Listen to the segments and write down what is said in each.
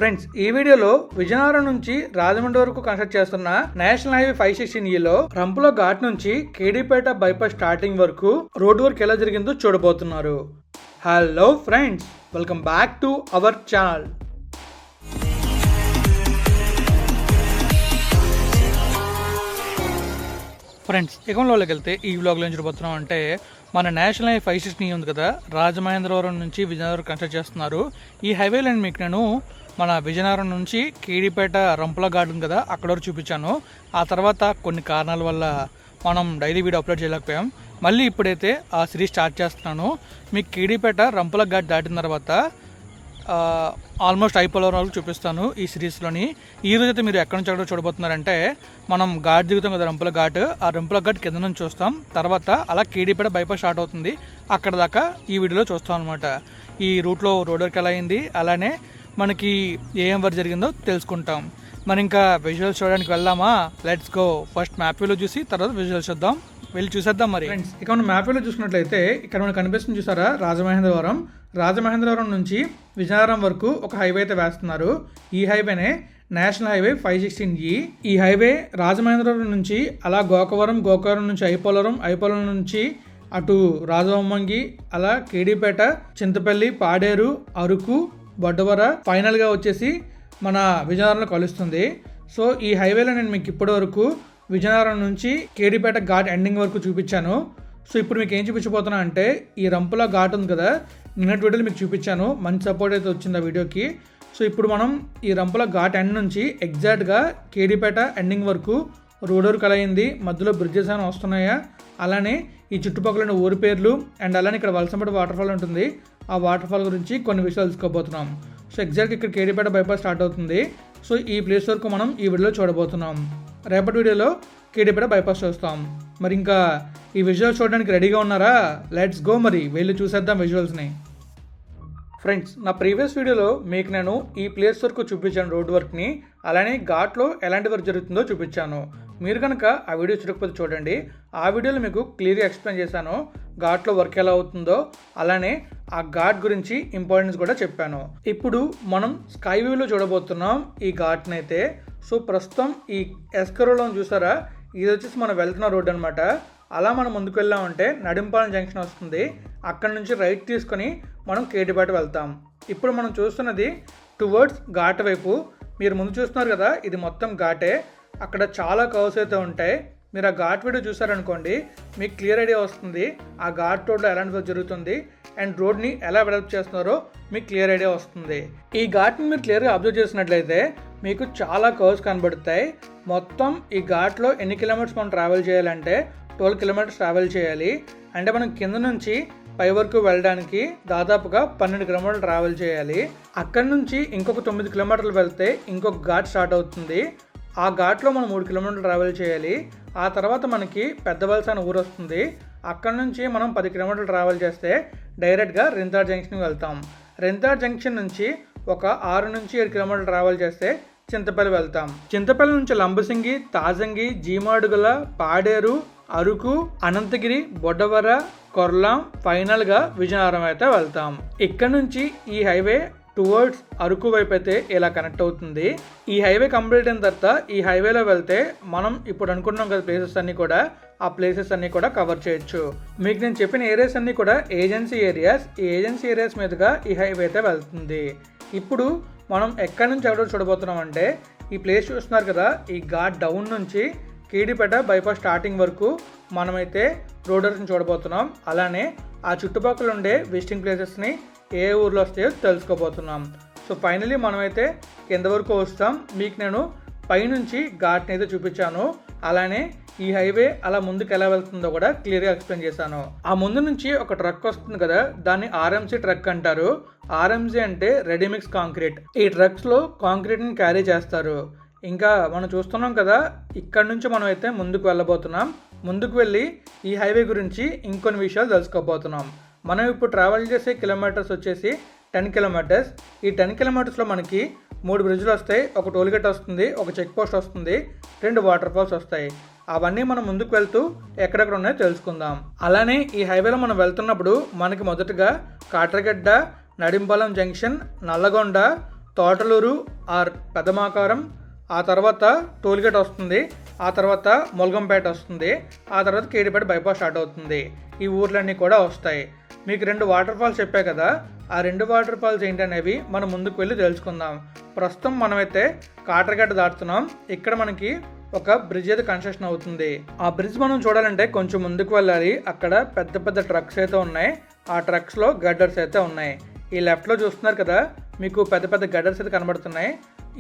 Friends, ఈ వీడియోలో విజయనగరం నుంచి రాజమండ్రి వరకు కన్స్ట్రక్ట్ చేస్తున్న national highway 516E Rampula ghat నుంచి కేడీపేట బైపాస్ స్టార్టింగ్ వరకు రోడ్ వర్క్ ఎలా జరిగిందో చూడబోతున్నారు. Hello friends, welcome back to our channel. Friends, ఇకంలోకి వెళ్తే ఈ వ్లాగ్లో ఏం చూడబోతున్నాం అంటే మన నేషనల్ హైవే 516E ఉంది కదా, రాజమహేంద్రవరం నుంచి విజయనగరం కన్స్ట్రక్ట్ చేస్తున్నారు. ఈ హైవేలో మీకు నేను మన విజయనగరం నుంచి కేడీపేట రంపుల ఘాట్ ఉంది కదా, అక్కడ వరకు చూపించాను. ఆ తర్వాత కొన్ని కారణాల వల్ల మనం డైలీ వీడియో అప్లోడ్ చేయలేకపోయాం. మళ్ళీ ఇప్పుడైతే ఆ సిరీస్ స్టార్ట్ చేస్తున్నాను. మీకు కేడీపేట రంపుల ఘాట్ దాటిన తర్వాత ఆల్మోస్ట్ అయిపోలవరం వరకు చూపిస్తాను ఈ సిరీస్లోని. ఈ రోజు అయితే మీరు ఎక్కడి నుంచి ఎక్కడో చూడబోతున్నారంటే, మనం ఘాట్ దిగుతాం కదా రంపుల ఘాట్, ఆ రంపుల ఘాట్ కింద నుంచి చూస్తాం. తర్వాత అలా కేడీపేట బైపాస్ స్టార్ట్ అవుతుంది, అక్కడ దాకా ఈ వీడియోలో చూస్తాం అనమాట. ఈ రూట్లో రోడ్ వర్క్ ఎలా అయింది, అలానే మనకి ఏం వర్క్ జరిగిందో తెలుసుకుంటాం. మరి ఇంకా విజువల్స్ చూడడానికి వెళ్దామా? Let's go. ఫస్ట్ మ్యాప్ వ్యూలో చూసి తర్వాత విజువల్స్ చూద్దాం. వెళ్ళి చూసేద్దాం. మరి ఫ్రెండ్స్, ఇక మనం మ్యాప్ వ్యూలో చూసినట్లయితే ఇక్కడ మనకు కనిపిస్తుంది చూసారా, రాజమహేంద్రవరం నుంచి విజయనగరం వరకు ఒక హైవే అయితే వేస్తున్నారు. ఈ హైవేనే నేషనల్ హైవే 516E. ఈ హైవే రాజమహేంద్రవరం నుంచి అలా గోకవరం నుంచి ఐపోలవరం నుంచి అటు రాజవొమ్మంగి, అలా కేడీపేట, చింతపల్లి, పాడేరు, అరకు, బొడ్డవర, ఫైనల్గా వచ్చేసి మన విజయనగరంలో కలుస్తుంది. సో ఈ హైవేలో నేను మీకు ఇప్పటి వరకు విజయనగరం నుంచి కేడీపేట ఘాట్ ఎండింగ్ వరకు చూపించాను. సో ఇప్పుడు మీకు ఏం చూపించబోతున్నా అంటే, ఈ రంపుల ఘాట్ ఉంది కదా, నిన్నటి వీడియోలో మీకు చూపించాను. మంచి సపోర్ట్ అయితే వచ్చింది ఆ వీడియోకి. సో ఇప్పుడు మనం ఈ రంపుల ఘాట్ ఎండ్ నుంచి ఎగ్జాక్ట్గా కేడీపేట ఎండింగ్ వరకు రోడ్ వర్క్ అలా అయింది, మధ్యలో బ్రిడ్జెస్ అని వస్తున్నాయా, అలానే ఈ చుట్టుపక్కల ఊరి పేర్లు, అండ్ అలానే ఇక్కడ వలసంపేట వాటర్ ఫాల్ ఉంటుంది, ఆ వాటర్ ఫాల్ గురించి కొన్ని విషయాలు తెలుసుకోబోతున్నాం. సో ఎగ్జాక్ట్గా ఇక్కడ కేడీపేట బైపాస్ స్టార్ట్ అవుతుంది. సో ఈ ప్లేస్ వరకు మనం ఈ వీడియోలో చూడబోతున్నాం. రేపటి వీడియోలో కేడీపేట బైపాస్ చూస్తాం. మరి ఇంకా ఈ విజువల్స్ చూడడానికి రెడీగా ఉన్నారా? Let's go. మరి వెళ్ళి చూసేద్దాం విజువల్స్ని. ఫ్రెండ్స్, నా ప్రీవియస్ వీడియోలో మీకు నేను ఈ ప్లేస్ వరకు చూపించాను రోడ్ వర్క్ని, అలానే ఘాట్లో ఎలాంటి వర్క్ జరుగుతుందో చూపించాను. మీరు కనుక ఆ వీడియో చూడకపోతే చూడండి. ఆ వీడియోలో మీకు క్లియర్గా ఎక్స్ప్లెయిన్ చేశాను ఘాట్లో వర్క్ ఎలా అవుతుందో, అలానే ఆ ఘాట్ గురించి ఇంపార్టెన్స్ కూడా చెప్పాను. ఇప్పుడు మనం స్కై వ్యూలో చూడబోతున్నాం ఈ ఘాట్ని అయితే. సో ప్రస్తుతం ఈ ఎస్కరోలో చూసారా, ఇది వచ్చేసి మనం వెళ్తున్న రోడ్ అనమాట. అలా మనం ముందుకు వెళ్ళామంటే నడింపాలెం జంక్షన్ వస్తుంది, అక్కడ నుంచి రైట్ తీసుకొని మనం కేడీపేట వెళ్తాం. ఇప్పుడు మనం చూస్తున్నది టువర్డ్స్ ఘాట్ వైపు. మీరు ముందు చూస్తున్నారు కదా, ఇది మొత్తం ఘాటే. అక్కడ చాలా కర్వ్స్ అయితే ఉంటాయి. మీరు ఆ ఘాట్ వీడియో చూసారనుకోండి, మీకు క్లియర్ ఐడియా వస్తుంది ఆ ఘాట్ రోడ్లో ఎలాంటి వర్క్ జరుగుతుంది అండ్ రోడ్ని ఎలా డెవలప్ చేస్తున్నారో మీకు క్లియర్ ఐడియా వస్తుంది. ఈ ఘాట్ని మీరు క్లియర్గా అబ్జర్వ్ చేసినట్లయితే మీకు చాలా కర్వ్స్ కనబడతాయి. మొత్తం ఈ ఘాట్లో ఎన్ని కిలోమీటర్స్ మనం ట్రావెల్ చేయాలంటే 12 కిలోమీటర్స్ ట్రావెల్ చేయాలి. అంటే మనం కింద నుంచి పై వరకు వెళ్ళడానికి దాదాపుగా 12 కిలోమీటర్లు ట్రావెల్ చేయాలి. అక్కడి నుంచి ఇంకొక 9 కిలోమీటర్లు వెళ్తే ఇంకొక ఘాట్ స్టార్ట్ అవుతుంది. ఆ ఘాట్లో మనం 3 కిలోమీటర్లు ట్రావెల్ చేయాలి. ఆ తర్వాత మనకి పెద్దవలస అనే ఊరు వస్తుంది. అక్కడ నుంచి మనం 10 కిలోమీటర్లు ట్రావెల్ చేస్తే డైరెక్ట్గా రింతాడ్ జంక్షన్కి వెళ్తాం. రింతాడ్ జంక్షన్ నుంచి ఒక 6 నుంచి 7 కిలోమీటర్లు ట్రావెల్ చేస్తే చింతపల్లి వెళ్తాం. చింతపల్లి నుంచి లంబసింగి, తాజంగి, జీమాడుగుల, పాడేరు, అరకు, అనంతగిరి, బొడ్డవర, కొర్లాం, ఫైనల్గా విజయనగరం అయితే వెళ్తాం. ఇక్కడ నుంచి ఈ హైవే టువర్డ్స్ అరకు వైపు అయితే ఇలా కనెక్ట్ అవుతుంది. ఈ హైవే కంప్లీట్ అయిన తర్వాత ఈ హైవేలో వెళ్తే మనం ఇప్పుడు అనుకుంటున్నాం కదా ప్లేసెస్ అన్నీ కూడా, ఆ ప్లేసెస్ అన్నీ కూడా కవర్ చేయొచ్చు. మీకు నేను చెప్పిన ఏరియాస్ అన్నీ కూడా ఏజెన్సీ ఏరియాస్. ఈ ఏజెన్సీ ఏరియాస్ మీదుగా ఈ హైవే అయితే వెళ్తుంది. ఇప్పుడు మనం ఎక్కడి నుంచి ఎక్కడో చూడబోతున్నాం అంటే, ఈ ప్లేస్ చూస్తున్నారు కదా, ఈ ఘాట్ డౌన్ నుంచి కేడీపేట బైపాస్ స్టార్టింగ్ వరకు మనమైతే రోడ్ వర్క్ని చూడబోతున్నాం. అలానే ఆ చుట్టుపక్కల ఉండే విజిటింగ్ ప్లేసెస్ని ఏ ఊర్లో వస్తాయో తెలుసుకోబోతున్నాం. సో ఫైనలీ మనమైతే కింద వరకు వస్తాం. మీకు నేను పైనుంచి ఘాట్ని అయితే చూపించాను, అలానే ఈ హైవే అలా ముందుకు ఎలా వెళ్తుందో కూడా క్లియర్గా ఎక్స్ప్లెయిన్ చేశాను. ఆ ముందు నుంచి ఒక ట్రక్ వస్తుంది కదా, దాన్ని RMC ట్రక్ అంటారు. RMC అంటే రెడీమిక్స్ కాంక్రీట్. ఈ ట్రక్స్లో కాంక్రీట్ని క్యారీ చేస్తారు. ఇంకా మనం చూస్తున్నాం కదా, ఇక్కడ నుంచి మనం అయితే ముందుకు వెళ్ళబోతున్నాం. ముందుకు వెళ్ళి ఈ హైవే గురించి ఇంకొన్ని విషయాలు తెలుసుకోబోతున్నాం. మనం ఇప్పుడు ట్రావెల్ చేసే కిలోమీటర్స్ వచ్చేసి 10 కిలోమీటర్స్. ఈ 10 కిలోమీటర్స్లో మనకి 3 బ్రిడ్జ్లు వస్తాయి, ఒక టోల్గేట్ వస్తుంది, ఒక చెక్ పోస్ట్ వస్తుంది, 2 వాటర్ ఫాల్స్ వస్తాయి. అవన్నీ మనం ముందుకు వెళ్తూ ఎక్కడెక్కడ ఉన్నాయో తెలుసుకుందాం. అలానే ఈ హైవేలో మనం వెళ్తున్నప్పుడు మనకి మొదటగా కాట్రగడ్డ, నడింపాలెం జంక్షన్, నల్లగొండ, తోటలూరు ఆర్ పెదమాకారం, ఆ తర్వాత టోల్గేట్ వస్తుంది, ఆ తర్వాత మొలగంపేట వస్తుంది, ఆ తర్వాత కేడిపేట బైపాస్ స్టార్ట్ అవుతుంది. ఈ ఊర్లన్నీ కూడా వస్తాయి. మీకు 2 వాటర్ ఫాల్స్ చెప్పా కదా, ఆ 2 వాటర్ ఫాల్స్ ఏంటనేవి మనం ముందుకు వెళ్ళి తెలుసుకుందాం. ప్రస్తుతం మనమైతే కాటరగడ్డ దాటుతున్నాం. ఇక్కడ మనకి ఒక బ్రిడ్జ్ అయితే కన్స్ట్రక్షన్ అవుతుంది. ఆ బ్రిడ్జ్ మనం చూడాలంటే కొంచెం ముందుకు వెళ్ళాలి. అక్కడ పెద్ద పెద్ద ట్రక్స్ అయితే ఉన్నాయి. ఆ ట్రక్స్లో గడ్డర్స్ అయితే ఉన్నాయి. ఈ లెఫ్ట్లో చూస్తున్నారు కదా, మీకు పెద్ద పెద్ద గడ్డర్స్ అయితే కనబడుతున్నాయి.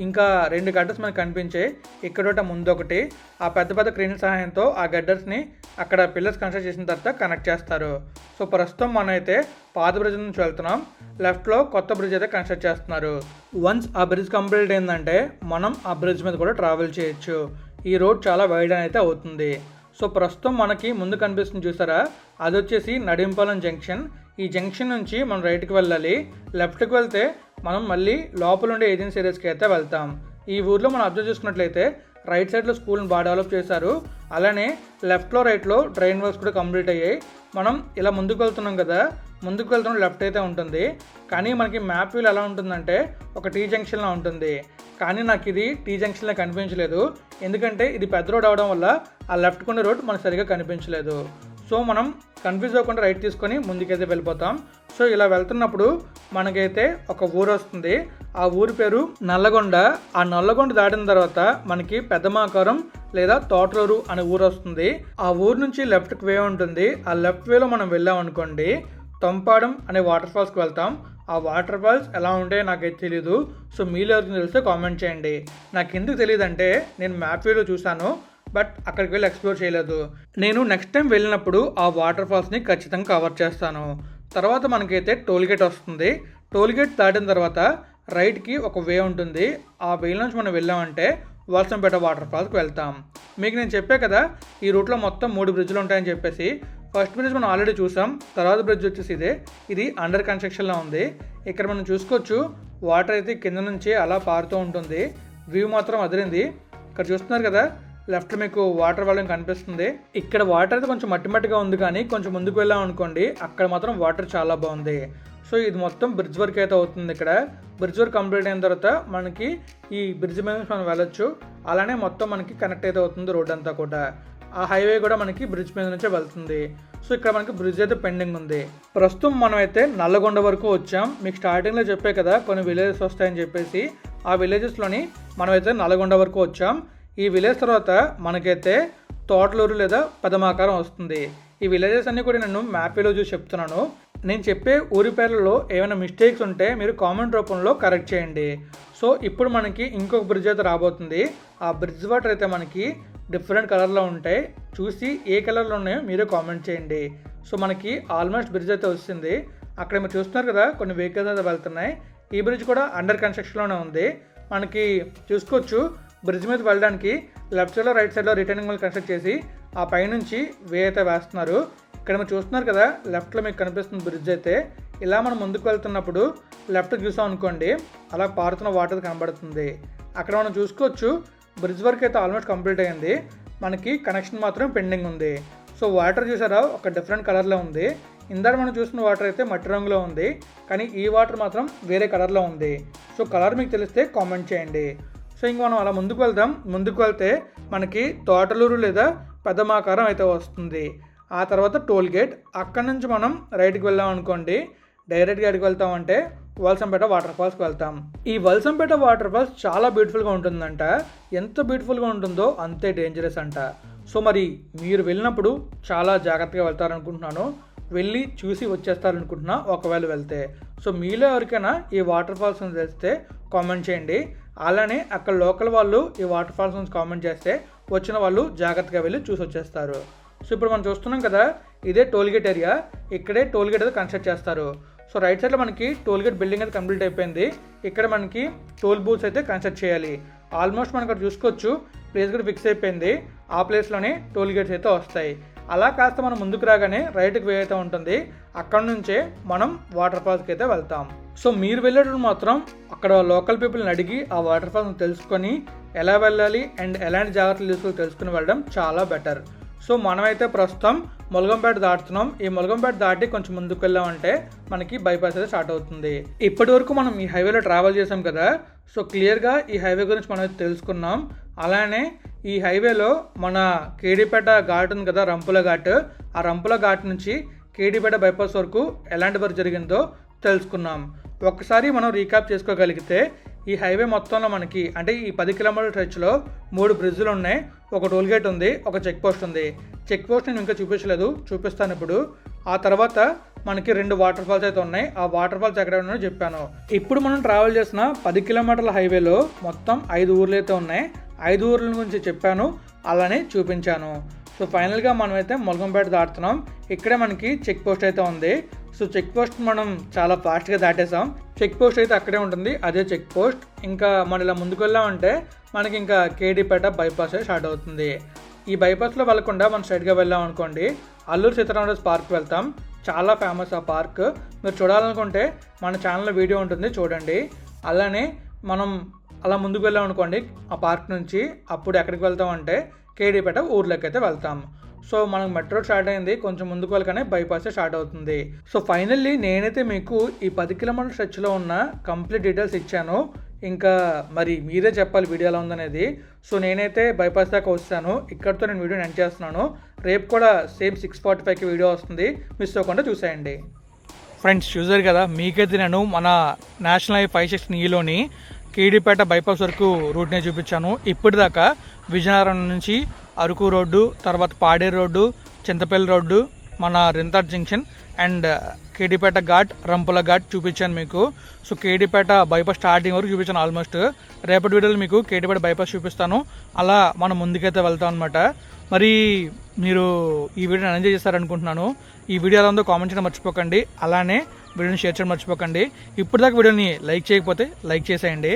ఇంకా 2 గడ్డర్స్ మనకు కనిపించాయి. ఇక్కడ ముందు ఒకటి. ఆ పెద్ద పెద్ద క్రేన్ సహాయంతో ఆ గడ్డర్స్ని అక్కడ పిల్లర్స్ కన్స్ట్రక్ట్ చేసిన తర్వాత కనెక్ట్ చేస్తారు. సో ప్రస్తుతం మనం అయితే పాత బ్రిడ్జ్ నుంచి వెళ్తున్నాం. లెఫ్ట్లో కొత్త బ్రిడ్జ్ అయితే కన్స్ట్రక్ట్ చేస్తున్నారు. వన్స్ ఆ బ్రిడ్జ్ కంప్లీట్ అయిందంటే మనం ఆ బ్రిడ్జ్ మీద కూడా ట్రావెల్ చేయొచ్చు. ఈ రోడ్ చాలా వైడ్ అయితే అవుతుంది. సో ప్రస్తుతం మనకి ముందు కనిపిస్తుంది చూసారా, అది వచ్చేసి నడింపాలెం జంక్షన్. ఈ జంక్షన్ నుంచి మనం రైట్కి వెళ్ళాలి. లెఫ్ట్కి వెళ్తే మనం మళ్ళీ లోపల ఉండే ఏజెన్సీ ఏరియాస్కి అయితే వెళ్తాం. ఈ ఊర్లో మనం అబ్జర్వ్ చేసుకున్నట్లయితే రైట్ సైడ్లో స్కూల్ని బాగా డెవలప్ చేశారు. అలానే లెఫ్ట్లో రైట్లో డ్రైన్ వర్క్స్ కూడా కంప్లీట్ అయ్యాయి. మనం ఇలా ముందుకు వెళ్తున్నాం కదా, ముందుకు వెళ్తున్నాం లెఫ్ట్ అయితే ఉంటుంది. కానీ మనకి మ్యాప్ వ్యూలో ఎలా ఉంటుందంటే ఒక టీ జంక్షన్లో ఉంటుంది. కానీ నాకు ఇది టీ జంక్షన్లో కనిపించలేదు. ఎందుకంటే ఇది పెద్ద రోడ్ అవడం వల్ల ఆ లెఫ్ట్ కొండే రోడ్ మనకు సరిగా కనిపించలేదు. సో మనం కన్ఫ్యూజ్ అవ్వకుండా రైట్ తీసుకొని ముందుకైతే వెళ్ళిపోతాం. సో ఇలా వెళ్తున్నప్పుడు మనకైతే ఒక ఊరు వస్తుంది. ఆ ఊరి పేరు నల్లగొండ. ఆ నల్లగొండ దాటిన తర్వాత మనకి పెదమాకారం లేదా తోటలూరు అనే ఊరు వస్తుంది. ఆ ఊరు నుంచి లెఫ్ట్కి వే ఉంటుంది. ఆ లెఫ్ట్ వేలో మనం వెళ్ళాం అనుకోండి, తొంపాడం అనే వాటర్ ఫాల్స్కి వెళ్తాం. ఆ వాటర్ ఫాల్స్ ఎలా ఉంటాయో నాకైతే తెలీదు. సో మీరు ఎవరికి తెలిస్తే కామెంట్ చేయండి. నాకు ఎందుకు తెలియదు అంటే నేను మ్యాప్ వ్యూలో చూశాను, బట్ అక్కడికి వెళ్ళి ఎక్స్ప్లోర్ చేయలేదు. నేను నెక్స్ట్ టైం వెళ్ళినప్పుడు ఆ వాటర్ ఫాల్స్ని ఖచ్చితంగా కవర్ చేస్తాను. తర్వాత మనకైతే టోల్గేట్ వస్తుంది. టోల్గేట్ దాటిన తర్వాత రైట్కి ఒక వే ఉంటుంది. ఆ వే నుంచి మనం వెళ్ళామంటే వలసంపేట వాటర్ ఫాల్స్కి వెళ్తాం. మీకు నేను చెప్పే కదా ఈ రూట్లో మొత్తం 3 బ్రిడ్జ్లు ఉంటాయని చెప్పేసి. ఫస్ట్ బ్రిడ్జ్ మనం ఆల్రెడీ చూసాం. తర్వాత బ్రిడ్జ్ వచ్చేసి ఇది అండర్ కన్స్ట్రక్షన్లో ఉంది. ఇక్కడ మనం చూసుకోవచ్చు వాటర్ అయితే కింద నుంచి అలా పారుతూ ఉంటుంది. వ్యూ మాత్రం అదిరింది. ఇక్కడ చూస్తున్నారు కదా, లెఫ్ట్ మీకు వాటర్ వాల్యూమ్ కనిపిస్తుంది. ఇక్కడ వాటర్ అయితే కొంచెం మట్టి మట్టిగా ఉంది, కానీ కొంచెం ముందుకు వెళ్ళాం అనుకోండి అక్కడ మాత్రం వాటర్ చాలా బాగుంది. సో ఇది మొత్తం బ్రిడ్జ్ వర్క్ అయితే అవుతుంది. ఇక్కడ బ్రిడ్జ్ వర్క్ కంప్లీట్ అయిన తర్వాత మనకి ఈ బ్రిడ్జ్ మీద నుంచి మనం వెళ్ళొచ్చు. అలానే మొత్తం మనకి కనెక్ట్ అయితే అవుతుంది రోడ్ అంతా కూడా. ఆ హైవే కూడా మనకి బ్రిడ్జ్ మీద నుంచే వెళ్తుంది. సో ఇక్కడ మనకి బ్రిడ్జ్ అయితే పెండింగ్ ఉంది. ప్రస్తుతం మనం అయితే నల్లగొండ వరకు వచ్చాం. మీకు స్టార్టింగ్లో చెప్పే కదా కొన్ని విలేజెస్ వస్తాయని చెప్పేసి. ఆ విలేజెస్లోని మనమైతే నల్లగొండ వరకు వచ్చాం. ఈ విలేజ్ తర్వాత మనకైతే తోటలూరు లేదా పెదమాకారం వస్తుంది. ఈ విలేజెస్ అన్నీ కూడా నేను మ్యాప్లో చూసి చెప్తున్నాను. నేను చెప్పే ఊరి పేర్లలో ఏమైనా మిస్టేక్స్ ఉంటే మీరు కామెంట్ రూపంలో కరెక్ట్ చేయండి. సో ఇప్పుడు మనకి ఇంకొక బ్రిడ్జ్ అయితే రాబోతుంది. ఆ బ్రిడ్జ్ వాటర్ అయితే మనకి డిఫరెంట్ కలర్లో ఉంటాయి. చూసి ఏ కలర్లో ఉన్నాయో మీరే కామెంట్ చేయండి. సో మనకి ఆల్మోస్ట్ బ్రిడ్జ్ అయితే వస్తుంది. అక్కడ మీరు చూస్తున్నారు కదా కొన్ని వెహికల్స్ అయితే వెళ్తున్నాయి. ఈ బ్రిడ్జ్ కూడా అండర్ కన్స్ట్రక్షన్లోనే ఉంది. మనకి చూసుకోవచ్చు బ్రిడ్జ్ మీద వెళ్ళడానికి లెఫ్ట్ సైడ్లో రైట్ సైడ్లో రిటర్నింగ్ వాల్ కన్స్ట్రక్ట్ చేసి ఆ పైనుంచి వే అయితే వేస్తున్నారు. ఇక్కడ మీరు చూస్తున్నారు కదా లెఫ్ట్లో మీకు కనిపిస్తుంది బ్రిడ్జ్ అయితే. ఇలా మనం ముందుకు వెళ్తున్నప్పుడు లెఫ్ట్ చూసాం అనుకోండి అలా పారుతున్న వాటర్ కనబడుతుంది. అక్కడ మనం చూసుకోవచ్చు బ్రిడ్జ్ వర్క్ అయితే ఆల్మోస్ట్ కంప్లీట్ అయ్యింది. మనకి కనెక్షన్ మాత్రం పెండింగ్ ఉంది. సో వాటర్ చూసారా ఒక డిఫరెంట్ కలర్లో ఉంది. ఇందాక మనం చూసిన వాటర్ అయితే మట్టి రంగులో ఉంది, కానీ ఈ వాటర్ మాత్రం వేరే కలర్లో ఉంది. సో కలర్ మీకు తెలిస్తే కామెంట్ చేయండి. సో ఇంక మనం అలా ముందుకు వెళ్తాం. ముందుకు వెళ్తే మనకి తోటలూరు లేదా పెదమాకారం అయితే వస్తుంది. ఆ తర్వాత టోల్గేట్. అక్కడ నుంచి మనం రైట్కి వెళ్ళాం అనుకోండి, డైరెక్ట్గా ఎక్కడికి వెళ్తామంటే వలసంపేట వాటర్ ఫాల్స్కి వెళ్తాం. ఈ వలసంపేట వాటర్ ఫాల్స్ చాలా బ్యూటిఫుల్గా ఉంటుందంట. ఎంత బ్యూటిఫుల్గా ఉంటుందో అంతే డేంజరస్ అంట. సో మరి మీరు వెళ్ళినప్పుడు చాలా జాగ్రత్తగా వెళ్తారనుకుంటున్నాను. వెళ్ళి చూసి వచ్చేస్తారనుకుంటున్నా ఒకవేళ వెళ్తే. సో మీలో ఎవరికైనా ఈ వాటర్ ఫాల్స్ నుంచి తెలిస్తే కామెంట్ చేయండి. అలానే అక్కడ లోకల్ వాళ్ళు ఈ వాటర్ ఫాల్స్ నుంచి కామెంట్ చేస్తే వచ్చిన వాళ్ళు జాగ్రత్తగా వెళ్ళి చూసి వచ్చేస్తారు. సో ఇప్పుడు మనం చూస్తున్నాం కదా ఇదే టోల్గేట్ ఏరియా. ఇక్కడే టోల్గేట్ అయితే కన్స్ట్రక్ట్ చేస్తారు. సో రైట్ సైడ్లో మనకి టోల్గేట్ బిల్డింగ్ అయితే కంప్లీట్ అయిపోయింది. ఇక్కడ మనకి టోల్ బూత్స్ అయితే కన్స్ట్రక్ట్ చేయాలి. ఆల్మోస్ట్ మనం ఇక్కడ చూసుకోవచ్చు ప్లేస్ కూడా ఫిక్స్ అయిపోయింది. ఆ ప్లేస్లోనే టోల్గేట్స్ అయితే వస్తాయి. అలా కాస్త మనం ముందుకు రాగానే రైట్కి వే అయితే ఉంటుంది. అక్కడ నుంచే మనం వాటర్ ఫాల్స్కి అయితే వెళ్తాం. సో మీరు వెళ్ళేటప్పుడు మాత్రం అక్కడ లోకల్ పీపుల్ని అడిగి ఆ వాటర్ ఫాల్స్ని తెలుసుకొని ఎలా వెళ్ళాలి అండ్ ఎలాంటి జాగ్రత్తలు తీసుకొని తెలుసుకుని వెళ్ళడం చాలా బెటర్. సో మనమైతే ప్రస్తుతం ములగంపేట దాటుతున్నాం. ఈ ములగంపేట దాటి కొంచెం ముందుకు వెళ్ళామంటే మనకి బైపాస్ అయితే స్టార్ట్ అవుతుంది. ఇప్పటి వరకు మనం ఈ హైవేలో ట్రావెల్ చేసాం కదా, సో క్లియర్గా ఈ హైవే గురించి మనం అయితే తెలుసుకున్నాం. అలానే ఈ హైవేలో మన కేడీపేట ఘాట్ ఉంది కదా, రంపుల ఘాట్, ఆ రంపుల ఘాట్ నుంచి కేడీపేట బైపాస్ వరకు ఎలాంటి వర్క్ జరిగిందో తెలుసుకున్నాం. ఒక్కసారి మనం రీక్యాప్ చేసుకోగలిగితే ఈ హైవే మొత్తంలో మనకి అంటే ఈ 10 కిలోమీటర్ల స్ట్రెచ్లో 3 బ్రిడ్జ్లు ఉన్నాయి, ఒక టోల్ గేట్ ఉంది, ఒక చెక్ పోస్ట్ ఉంది. చెక్ పోస్ట్ నేను ఇంకా చూపించలేదు, చూపిస్తాను ఇప్పుడు. ఆ తర్వాత మనకి 2 వాటర్ ఫాల్స్ అయితే ఉన్నాయి. ఆ వాటర్ ఫాల్స్ ఎక్కడ ఉన్నాయో చెప్పాను. ఇప్పుడు మనం ట్రావెల్ చేసిన 10 కిలోమీటర్ల హైవేలో మొత్తం 5 ఊర్లు అయితే ఉన్నాయి. 5 ఊర్ల గురించి చెప్పాను, అలానే చూపించాను. సో ఫైనల్గా మనమైతే ములగంపేట దాటుతున్నాం. ఇక్కడే మనకి చెక్ పోస్ట్ అయితే ఉంది. సో చెక్ పోస్ట్ మనం చాలా ఫాస్ట్గా దాటేసాం. చెక్ పోస్ట్ అయితే అక్కడే ఉంటుంది, అదే చెక్ పోస్ట్. ఇంకా మనం ఇలా ముందుకు వెళ్ళామంటే మనకి ఇంకా కేడీపేట బైపాస్ స్టార్ట్ అవుతుంది. ఈ బైపాస్లో వెళ్ళకుండా మనం స్ట్రైట్గా వెళ్ళాం అనుకోండి, అల్లూరు సీతారామరాజు పార్క్ వెళ్తాం. చాలా ఫేమస్ ఆ పార్క్. మీరు చూడాలనుకుంటే మన ఛానల్లో వీడియో ఉంటుంది, చూడండి. అలానే మనం అలా ముందుకు వెళ్ళాం అనుకోండి ఆ పార్క్ నుంచి, అప్పుడు ఎక్కడికి వెళ్తామంటే కేడీపేట ఊర్లోకి అయితే వెళ్తాం. సో మనకు మెట్రో స్టార్ట్ అయింది, కొంచెం ముందుకు వెళ్ళగానే బైపాస్ స్టార్ట్ అవుతుంది. సో ఫైనల్లీ నేనైతే మీకు ఈ 10 కిలోమీటర్ స్ట్రెచ్లో ఉన్న కంప్లీట్ డీటెయిల్స్ ఇచ్చాను. ఇంకా మరి మీరే చెప్పాలి వీడియో ఎలా ఉందనేది. సో నేనైతే బైపాస్ దాకా వస్తాను. ఇక్కడితో నేను వీడియోని ఎండ్ చేస్తున్నాను. రేపు కూడా సేమ్ 6:45కి వీడియో వస్తుంది, మిస్ అవ్వకుండా చూసేయండి. ఫ్రెండ్స్ చూసారు కదా, మీకైతే నేను మన నేషనల్ హైవే 560 కేడీపేట బైపాస్ వరకు రూట్నే చూపించాను. ఇప్పటిదాకా విజయనగరం నుంచి అరకు రోడ్డు, తర్వాత పాడేరు రోడ్డు, చింతపల్లి రోడ్డు, మన రింతాడ్ జంక్షన్ అండ్ కేడీపేట ఘాట్, రంపుల ఘాట్ చూపించాను మీకు. సో కేడీపేట బైపాస్ స్టార్టింగ్ వరకు చూపించాను ఆల్మోస్ట్. రేపటి వీడియోలో మీకు కేడీపేట బైపాస్ చూపిస్తాను. అలా మనం ముందుకైతే వెళ్తాం అనమాట. మరి మీరు ఈ వీడియోని ఎంజాయ్ చేస్తారనుకుంటున్నాను. ఈ వీడియో ఎలా ఉందో కామెంట్ చేయడం మర్చిపోకండి. అలానే వీడియోని షేర్ చేయడం మర్చిపోకండి. ఇప్పటిదాకా వీడియోని లైక్ చేయకపోతే లైక్ చేసేయండి.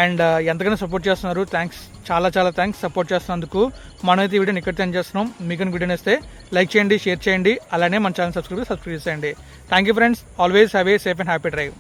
అండ్ ఎంతగానో సపోర్ట్ చేస్తున్నారు, థ్యాంక్స్, చాలా చాలా థ్యాంక్స్ సపోర్ట్ చేస్తున్నందుకు. మనమైతే ఈ వీడియోని ఇక్కడితో ఎండ్ చేస్తున్నాం. మీకు వీడియోని ఇస్తే లైక్ చేయండి, షేర్ చేయండి, అలానే మన ఛానల్ సబ్స్క్రైబ్ చేసేయండి. Thank you friends, always have a safe and happy drive.